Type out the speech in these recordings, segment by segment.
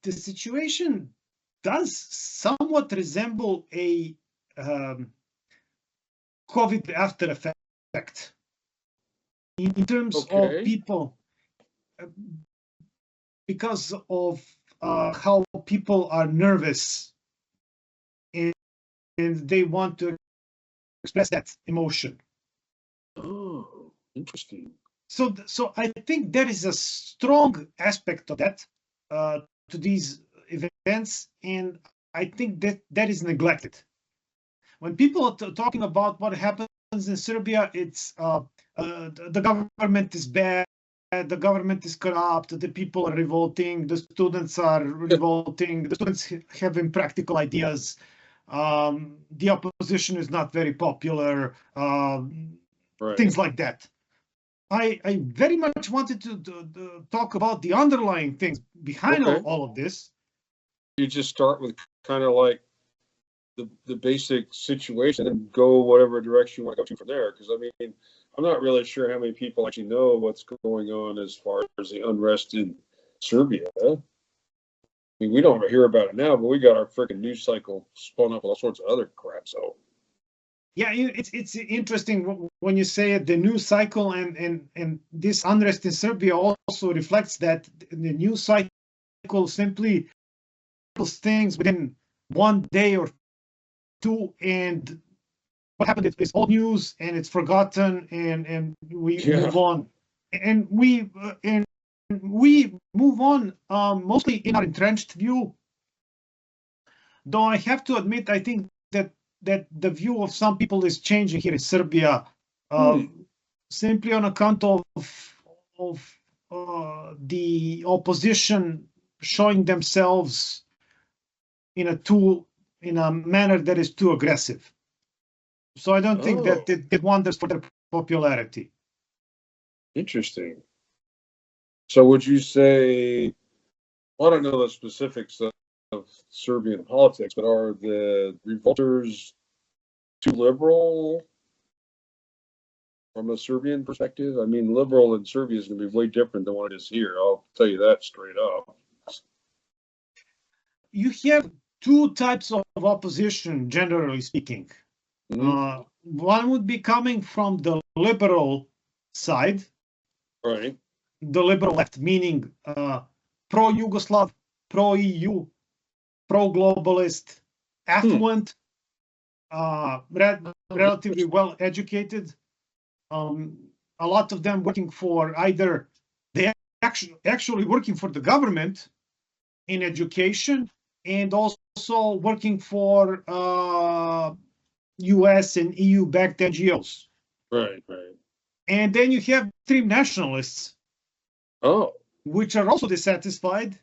the situation does somewhat resemble a COVID after effect in terms of people, because of how people are nervous and they want to express that emotion. Oh, interesting. So I think there is a strong aspect of that to these events, and I think that is neglected. When people are talking about what happens in Serbia, it's the government is bad, the government is corrupt, the people are revolting, the students are revolting, the students have impractical ideas, the opposition is not very popular, things like that. I very much wanted to talk about the underlying things behind all of this. You just start with kind of like the basic situation and go whatever direction you want to go to from there. Because I mean, I'm not really sure how many people actually know what's going on as far as the unrest in Serbia. I mean, we don't hear about it now, but we got our freaking news cycle spun up with all sorts of other crap. So. Yeah, it's interesting when you say it, the news cycle and this unrest in Serbia also reflects that the news cycle simply things within one day or two, and what happened is old news and it's forgotten, and we move on, and we move on mostly in our entrenched view. Though I have to admit, I think that the view of some people is changing here in Serbia, simply on account of the opposition showing themselves in a manner that is too aggressive. So I don't think that it did wonders for their popularity. Interesting. So would you say, well, I don't know the specifics of Serbian politics, but are the revolters too liberal from a Serbian perspective? I mean, liberal in Serbia is going to be way different than what it is here. I'll tell you that straight up. You have two types of opposition, generally speaking. One would be coming from the liberal side, right? The liberal left, meaning pro-Yugoslav, pro-EU, pro-globalist, affluent, relatively well-educated. A lot of them working for either they actually working for the government in education, and also working for US and EU backed NGOs. Right. And then you have extreme nationalists, which are also dissatisfied,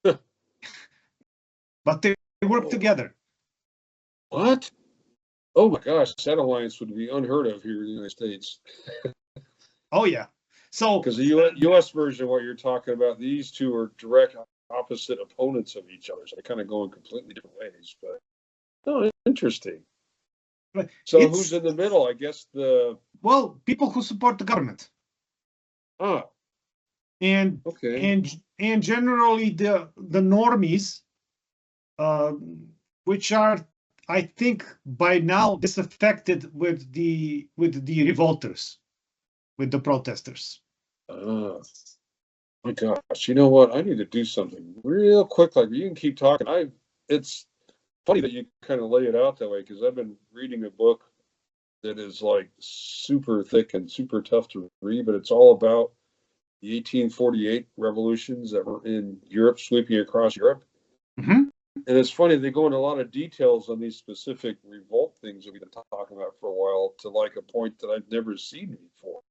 but they work together. What? Oh my gosh, that alliance would be unheard of here in the United States. Oh yeah. So because the U.S. version of what you're talking about, these two are direct opposite opponents of each other, so they kind of go in completely different ways. But interesting. So who's in the middle? I guess people who support the government. And generally the normies, which are, I think, by now disaffected with the revolters, with the protesters. My gosh, you know what? I need to do something real quick. Like, you can keep talking. It's funny that you kind of lay it out that way, because I've been reading a book that is like super thick and super tough to read, but it's all about the 1848 revolutions that were in Europe, sweeping across Europe. And it's funny, they go into a lot of details on these specific revolt things that we've been talking about for a while, to like a point that I've never seen before.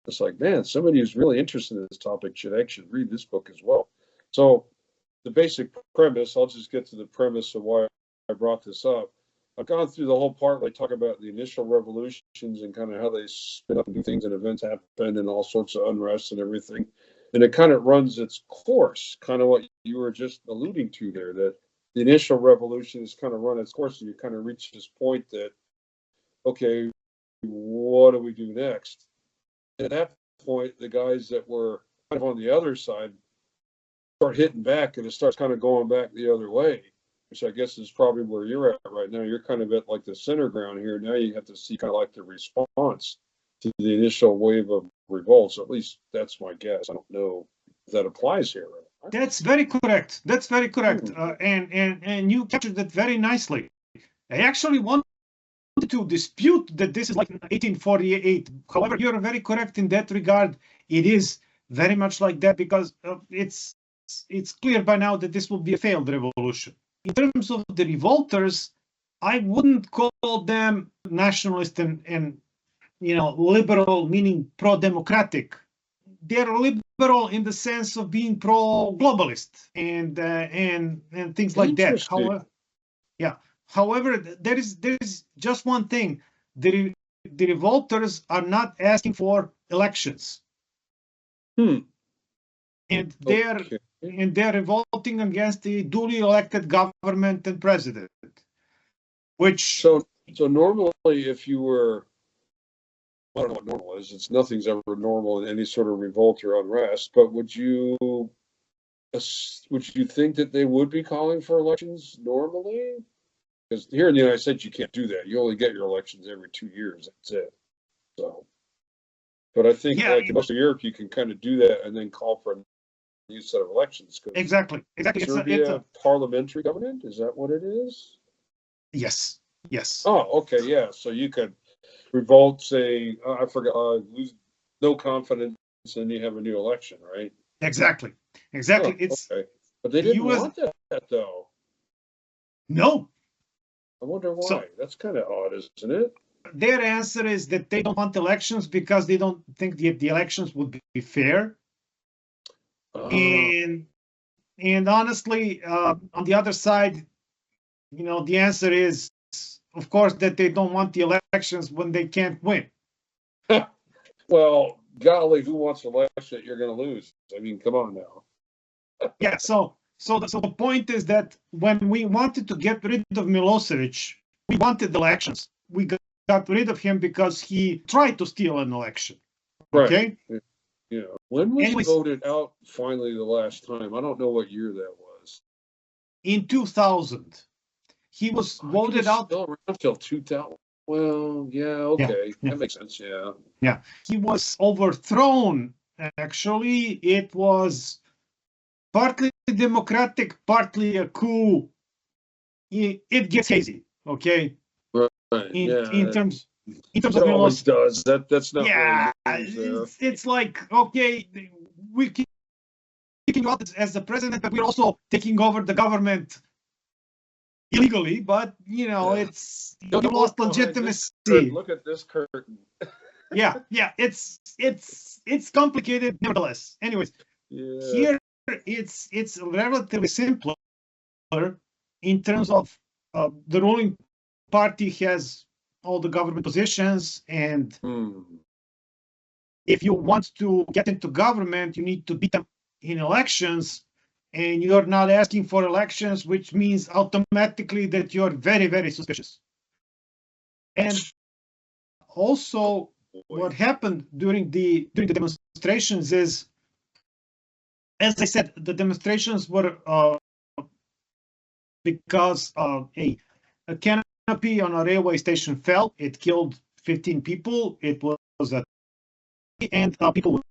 It's like, man, somebody who's really interested in this topic should actually read this book as well. So the basic premise, I'll just get to the premise of why I brought this up. I've gone through the whole part where I talk about the initial revolutions and kind of how they spin up and do things and events happen and all sorts of unrest and everything. And it kind of runs its course, kind of what you were just alluding to there, that the initial revolution has kind of run its course, and you kind of reach this point that, okay, what do we do next? At that point, the guys that were kind of on the other side start hitting back and it starts kind of going back the other way, which I guess is probably where you're at right now. You're kind of at like the center ground here. Now you have to see kind of like the response to the initial wave of revolts. At least that's my guess. I don't know if that applies here. Right? That's very correct. That's very correct. And you captured that very nicely. I actually wanted to dispute that this is like 1848. However, you're very correct in that regard. It is very much like that because it's clear by now that this will be a failed revolution. In terms of the revolters, I wouldn't call them nationalist and liberal, meaning pro-democratic. They're liberal in the sense of being pro-globalist and things like that. However, there is just one thing: the revolters are not asking for elections, and they're revolting against the duly elected government and president. Which so normally, if you were, I don't know what normal is. It's nothing's ever normal in any sort of revolt or unrest. But would you think that they would be calling for elections normally? Because here in the United States, you can't do that. You only get your elections every 2 years. That's it. So, but I think like in most of Europe, you can kind of do that and then call for a new set of elections. Exactly. Serbia it's a parliamentary government. Is that what it is? Yes. Oh, okay. Yeah. So you could revolt, say, I forgot, lose no confidence, and you have a new election, right? Exactly. Oh, okay. But they didn't want that, though. No. I wonder why. So, that's kind of odd, isn't it? Their answer is that they don't want elections because they don't think the elections would be fair. And honestly, on the other side, the answer is, of course, that they don't want the elections when they can't win. Well, golly, who wants an election that you're going to lose? I mean, come on now. Yeah, so the point is that when we wanted to get rid of Milosevic, we wanted elections. We got rid of him because he tried to steal an election. Okay? Right. Yeah. When was he voted out finally the last time? I don't know what year that was. In 2000. He was voted out. Still around until 2000. Well, yeah, okay. That makes sense, yeah. Yeah. He was overthrown, actually. It was partly democratic, partly a coup. It gets hazy, okay? Right. In terms it of always does. That's not. Yeah, it's like, okay, we keep you out as the president, but we're also taking over the government illegally. But you lost legitimacy. Look at this curtain. yeah, it's complicated, nevertheless. Anyways, here it's relatively simpler in terms of the ruling party has all the government positions, and if you want to get into government, you need to beat them in elections, and you're not asking for elections, which means automatically that you're very, very suspicious. And also, what happened during the demonstrations is, as I said, the demonstrations were because a canopy on a railway station fell. It killed 15 people. It was and people were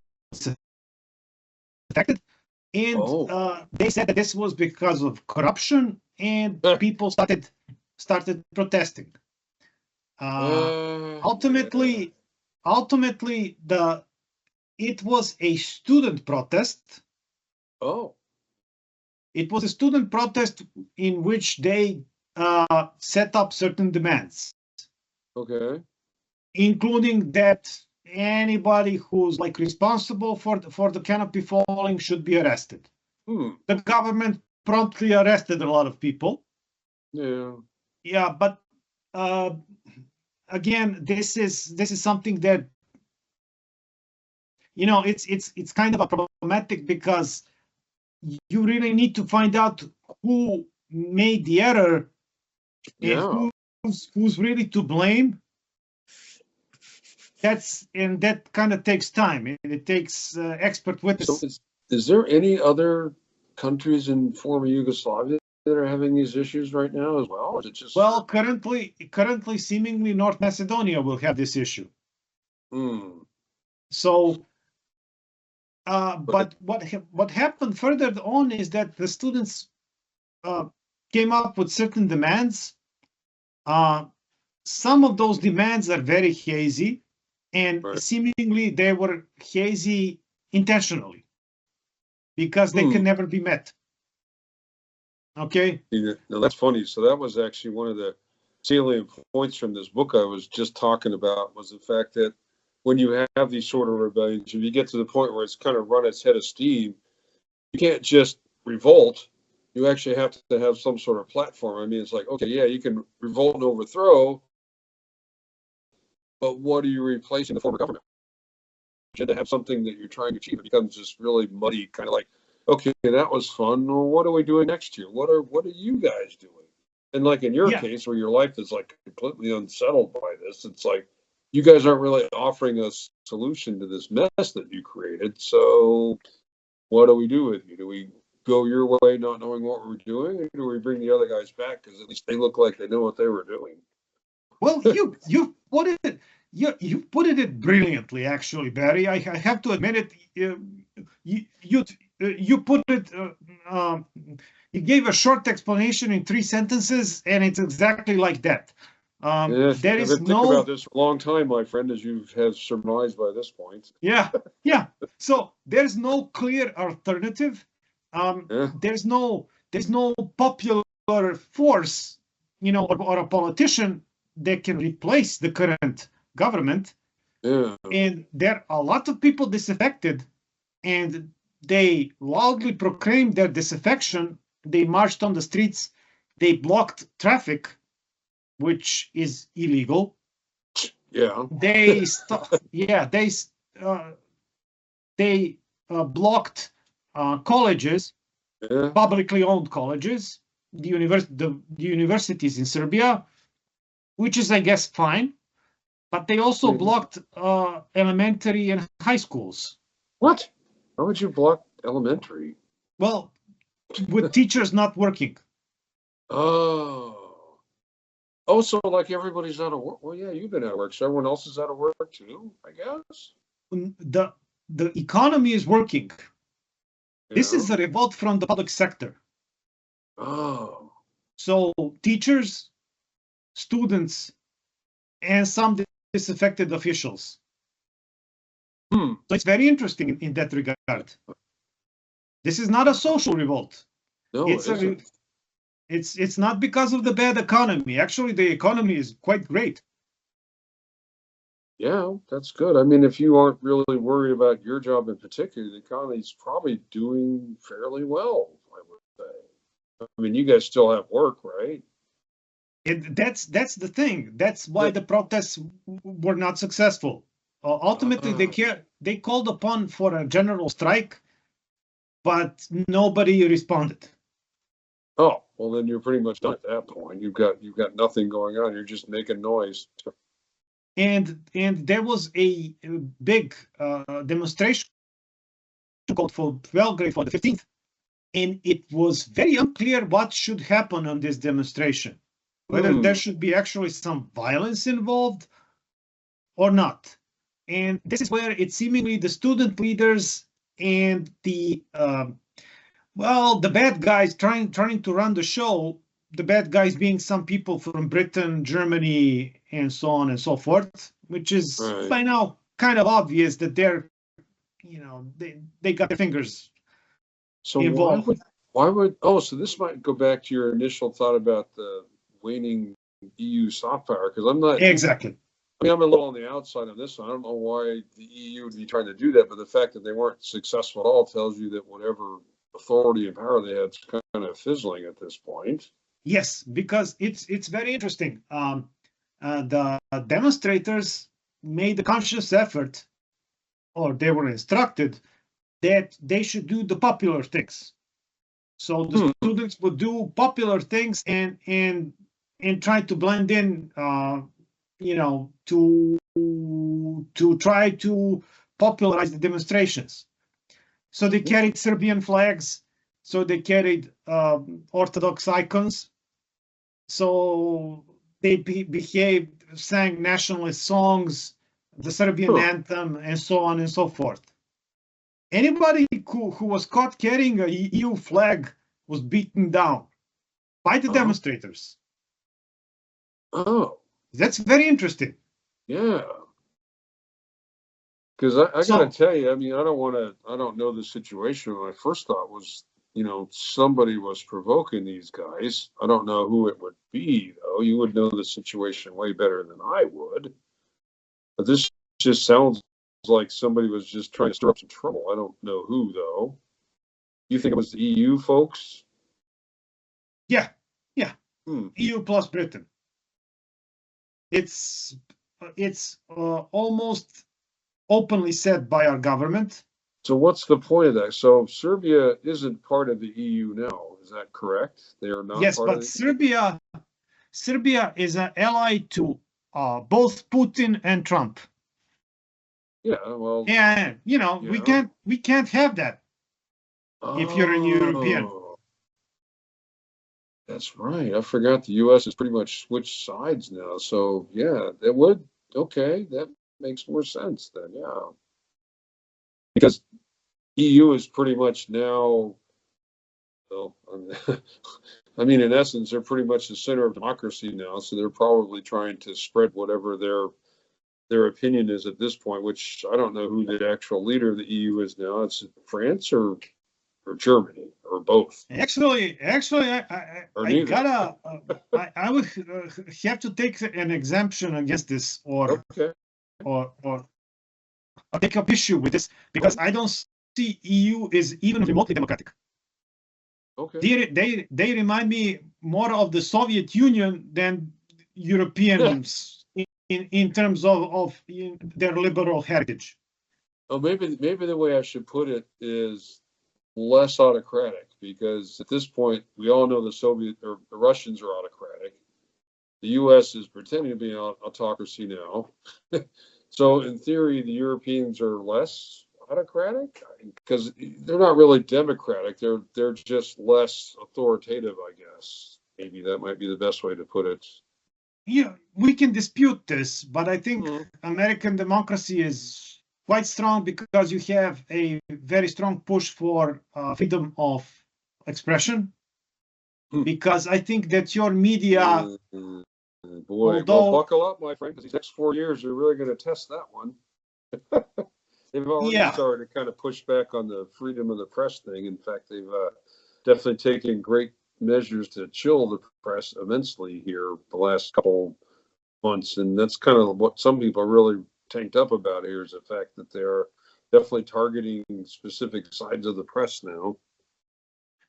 affected. And they said that this was because of corruption, and people started protesting. Ultimately, it was a student protest. Oh. It was a student protest in which they set up certain demands. Okay. Including that anybody who's like responsible for the canopy falling should be arrested. The government promptly arrested a lot of people. Yeah, but again, this is something that it's kind of a problematic, because you really need to find out who made the error and who's really to blame. That kind of takes time, and it takes expert witnesses. So is there any other countries in former Yugoslavia that are having these issues right now as well? Or is it just Well, currently, seemingly North Macedonia will have this issue. So, but what happened further on is that the students came up with certain demands. Some of those demands are very hazy, and Right. seemingly they were hazy intentionally because they can never be met. Okay. Now that's funny. So that was actually one of the salient points from this book I was just talking about, was the fact that when you have these sort of rebellions, if you get to the point where it's kind of run its head of steam, you can't just revolt. You actually have to have some sort of platform. I mean, it's like, okay, yeah, you can revolt and overthrow, but what are you replacing the former government? To have something that you're trying to achieve, it becomes just really muddy, kind of like, okay, that was fun. Well, what are we doing next year? What are you guys doing? And like in your case, where your life is like completely unsettled by this, it's like you guys aren't really offering a solution to this mess that you created. So what do we do with you? Do we go your way, not knowing what we're doing, or do we bring the other guys back because at least they look like they know what they were doing? Well, you put it brilliantly, actually, Barry. I have to admit it. You put it. You gave a short explanation in 3 sentences, and it's exactly like that. There is I've been thinking about this for a long time, my friend, as you have surmised by this point. Yeah. So there's no clear alternative. There's no popular force, or a politician that can replace the current government. And there are a lot of people disaffected, and they loudly proclaimed their disaffection. They marched on the streets. They blocked traffic, which is illegal. Yeah. They blocked colleges, publicly owned colleges, the universities in Serbia, which is, I guess, fine. But they also blocked elementary and high schools. What? How would you block elementary? Well, with teachers not working. Oh, so like everybody's out of work. Well, yeah, you've been out of work, so everyone else is out of work too, I guess. The economy is working. Yeah. This is a revolt from the public sector. Oh. So teachers, students, and some disaffected officials. So it's very interesting in that regard. This is not a social revolt. No, it's not because of the bad economy. Actually, the economy is quite great. Yeah, that's good. I mean, if you aren't really worried about your job in particular, the economy is probably doing fairly well, I would say. I mean, you guys still have work, right? That's the thing. That's why the protests were not successful. Ultimately, they called upon for a general strike, but nobody responded. Oh, well, then you're pretty much done at that point. You've got nothing going on. You're just making noise. And there was a big demonstration called for Belgrade for the 15th, and it was very unclear what should happen on this demonstration, whether there should be actually some violence involved or not. And this is where it's seemingly the student leaders and the bad guys trying to run the show, the bad guys being some people from Britain, Germany, and so on and so forth, which is by now kind of obvious that they're, they got their fingers involved. Why would so this might go back to your initial thought about the waning EU soft power, because I'm not exactly. I mean, I'm a little on the outside of this one. I don't know why the EU would be trying to do that, but the fact that they weren't successful at all tells you that whatever authority and power they had is kind of fizzling at this point. Yes, because it's very interesting. The demonstrators made a conscious effort, or they were instructed, that they should do the popular things. So the students would do popular things and try to blend in, to try to popularize the demonstrations. So they carried Serbian flags. so they carried Orthodox icons. So they behaved, sang nationalist songs, the Serbian anthem, and so on and so forth. Anybody who was caught carrying a EU flag was beaten down by the demonstrators. Oh, that's very interesting. Yeah. Because I got to tell you, I mean, I don't know the situation. My first thought was, somebody was provoking these guys. I don't know who it would be, though. You would know the situation way better than I would. But this just sounds like somebody was just trying to stir up some trouble. I don't know who, though. You think it was the EU folks? Yeah. EU plus Britain. It's almost openly said by our government. So what's the point of that? So Serbia isn't part of the EU now. Is that correct? They are not. Yes, part but of the Serbia is an ally to both Putin and Trump. Yeah, well. And we can't have that if you're a European. That's right. I forgot the U.S. has pretty much switched sides now. So yeah, that would that makes more sense then. Yeah, because EU is pretty much now. Well, I mean, in essence, they're pretty much the center of democracy now. So they're probably trying to spread whatever their opinion is at this point. Which I don't know who the actual leader of the EU is now. It's France or Germany or both. Actually, I would have to take an exemption against this, or take up issue with this, because I don't see EU is even remotely democratic. Okay. They remind me more of the Soviet Union than Europeans in terms of their liberal heritage. Oh, maybe the way I should put it is less autocratic, because at this point we all know the Russians are autocratic. The U.S. is pretending to be an autocracy now. So in theory, the Europeans are less autocratic because they're not really democratic. They're just less authoritative, I guess. Maybe that might be the best way to put it. Yeah, we can dispute this, but I think American democracy is quite strong because you have a very strong push for freedom of expression. Because I think that your media, boy, well, buckle up, my friend, because these next 4 years are really going to test that one. They've already started to kind of push back on the freedom of the press thing. In fact, they've definitely taken great measures to chill the press immensely here the last couple months, and that's kind of what some people are really tanked up about here, is the fact that they're definitely targeting specific sides of the press now.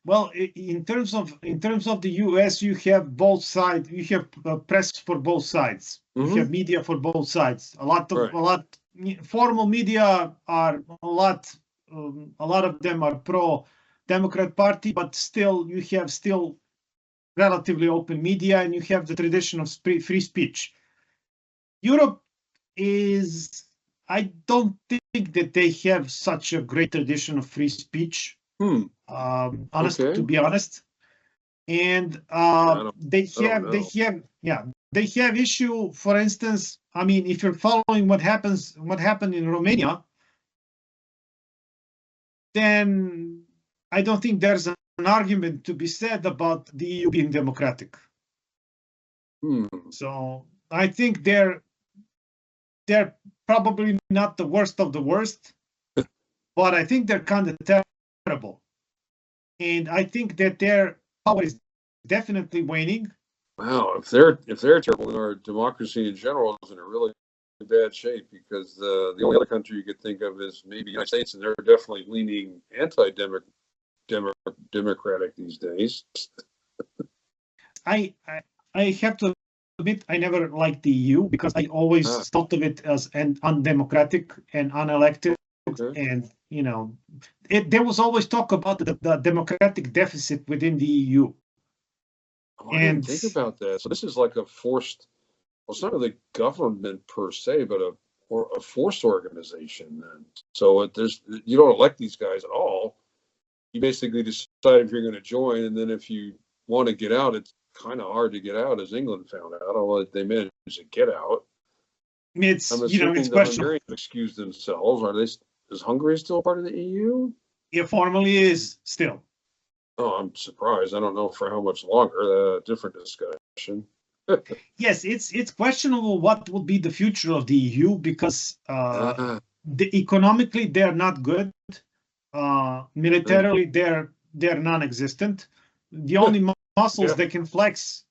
Well, in terms of the U.S., you have both sides. You have press for both sides. You have media for both sides. A lot formal media are a lot of them are pro Democrat Party, but still you have relatively open media, and you have the tradition of free speech. Europe I don't think that they have such a great tradition of free speech. To be honest, and they have issue. For instance, I mean, if you're following what happened in Romania, then I don't think there's an argument to be said about the EU being democratic. So I think they're probably not the worst of the worst, but I think they're kind of terrible. And I think that their power is definitely waning. Wow, if they're terrible, then our democracy in general is in a really bad shape, because the only other country you could think of is maybe the United States, and they're definitely leaning anti-democratic these days. I have to admit, I never liked the EU because I always thought of it as an undemocratic and unelected. And there was always talk about the democratic deficit within the EU. Oh, I didn't think about that. So this is like a forced. Well, it's not really government per se, but a forced organization. Then, so you don't elect these guys at all. you basically decide if you're going to join, and then if you want to get out, it's kind of hard to get out, as England found out, although they managed to get out. It's, I'm you know, it's assuming the questionable. Hungarians excused themselves. Is Hungary still part of the EU? It formally is still. Oh, I'm surprised. I don't know for how much longer. Different discussion. Yes, it's questionable what will be the future of the EU, because economically they're not good. Militarily they're non-existent. The only muscles they can flex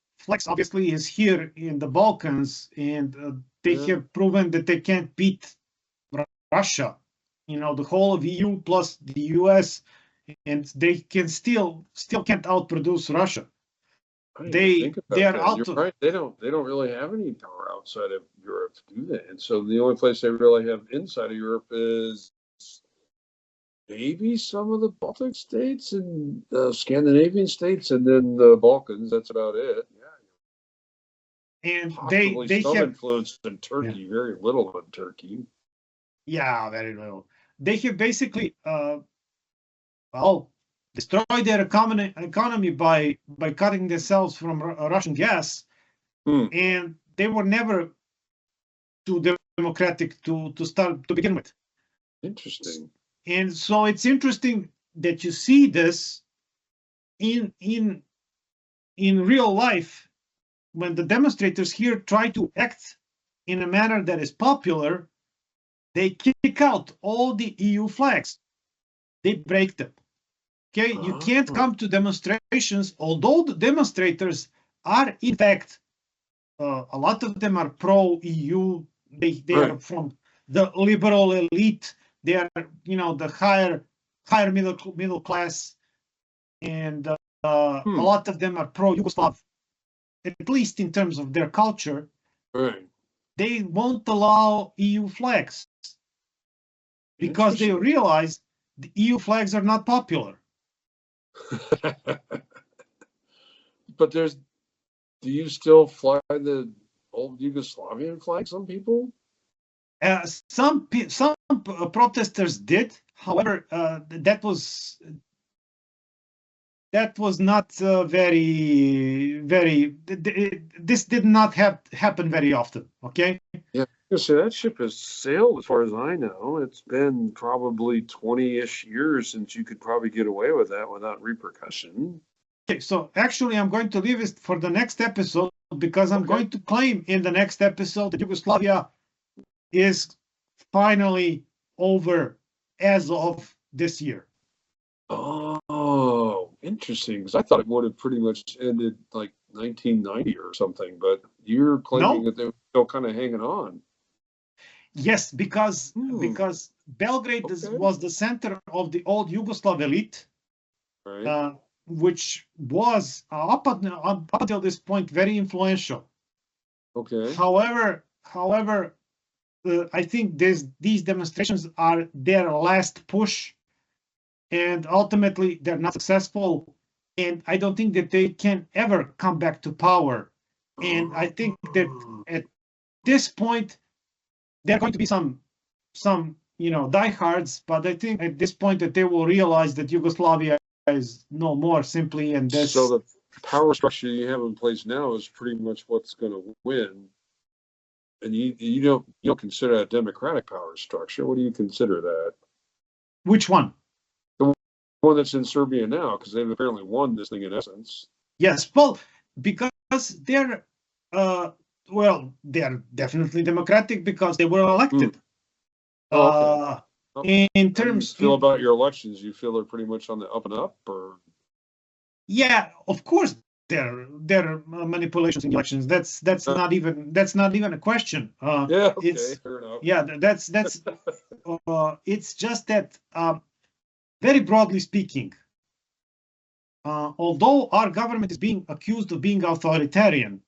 obviously is here in the Balkans, and they have proven that they can't beat Russia. You know, the whole of EU plus the US, and they can still can't outproduce Russia. They are out. You're right. They don't really have any power outside of Europe, do they? And so the only place they really have inside of Europe is maybe some of the Baltic states and Scandinavian states, and then the Balkans. That's about it. Yeah. And possibly they some have influence in Turkey. Very little in Turkey. Yeah, very little. They have basically destroyed their economy by cutting themselves from Russian gas, and they were never too democratic to start to begin with. Interesting. And so it's interesting that you see this in real life when the demonstrators here try to act in a manner that is popular. They kick out all the EU flags. They break them. Okay, you can't come to demonstrations, although the demonstrators are, in fact, a lot of them are pro-EU. They are from the liberal elite. They are, you know, the higher middle class, and a lot of them are pro-Yugoslav, at least in terms of their culture. Right. They won't allow EU flags because they realize the EU flags are not popular. But do you still fly the old Yugoslavian flag? Some people? Some protesters did. However, that was not very. This did not happen very often. Okay. Yeah. So that ship has sailed, as far as I know. It's been probably 20-ish years since you could probably get away with that without repercussion. Okay, so actually I'm going to leave it for the next episode, because I'm going to claim in the next episode that Yugoslavia is finally over as of this year. Oh, interesting. Because I thought it would have pretty much ended like 1990 or something, but you're claiming that they're still kind of hanging on. Yes, because Belgrade was the center of the old Yugoslav elite, which was up until this point very influential. Okay. However, I think these demonstrations are their last push, and ultimately they're not successful. And I don't think that they can ever come back to power. And I think that at this point, there are going to be some diehards, but I think at this point that they will realize that Yugoslavia is no more simply. And this. So the power structure you have in place now is pretty much what's going to win. And you don't consider that a democratic power structure. What do you consider that? Which one? The one that's in Serbia now, because they've apparently won this thing in essence. Yes, well, because they're they're definitely democratic because they were elected. In terms, how do you feel about your elections? You feel they're pretty much on the up and up, or? Yeah, of course there are manipulations in elections. That's not even a question. Yeah, okay, fair enough. Yeah, that's it's just that very broadly speaking, although our government is being accused of being authoritarian,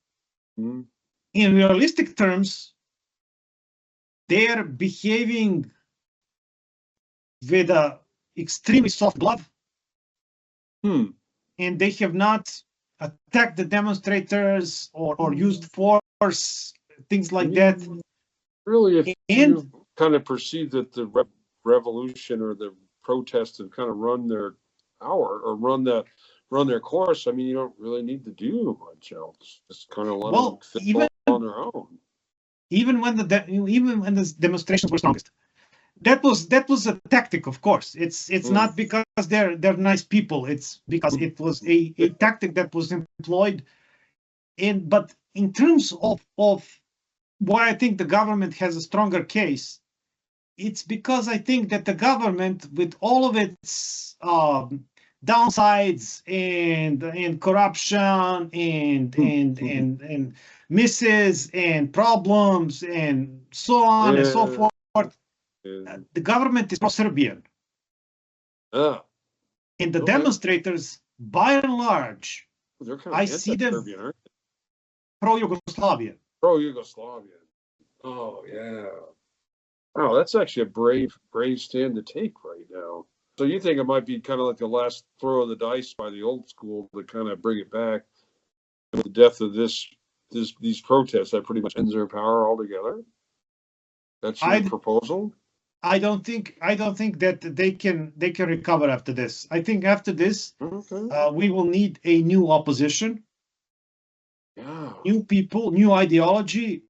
in realistic terms, they're behaving with a extremely soft glove, and they have not attacked the demonstrators or used force, things like that. Really, if you kind of perceive that the revolution or the protests have kind of run their power or run their course, I mean, you don't really need to do much else. Just kind of let them Well, fizzle on their own. even when the demonstrations were strongest, that was a tactic, of course. It's not because they're nice people. It's because it was a tactic that was employed. But in terms of why I think the government has a stronger case, it's because I think that the government, with all of its downsides and corruption and misses and problems and so on and so forth, the government is pro-Serbian. And the demonstrators, by and large, they're kind of I see them anti-Serbian, aren't they? pro-Yugoslavia. Pro-Yugoslavia. Oh yeah. Oh, that's actually a brave stand to take right now. So you think it might be kind of like the last throw of the dice by the old school to kind of bring it back? With the death of these protests, that pretty much ends their power altogether. That's your proposal? I don't think that they can recover after this. I think after this, we will need a new opposition, new people, new ideology,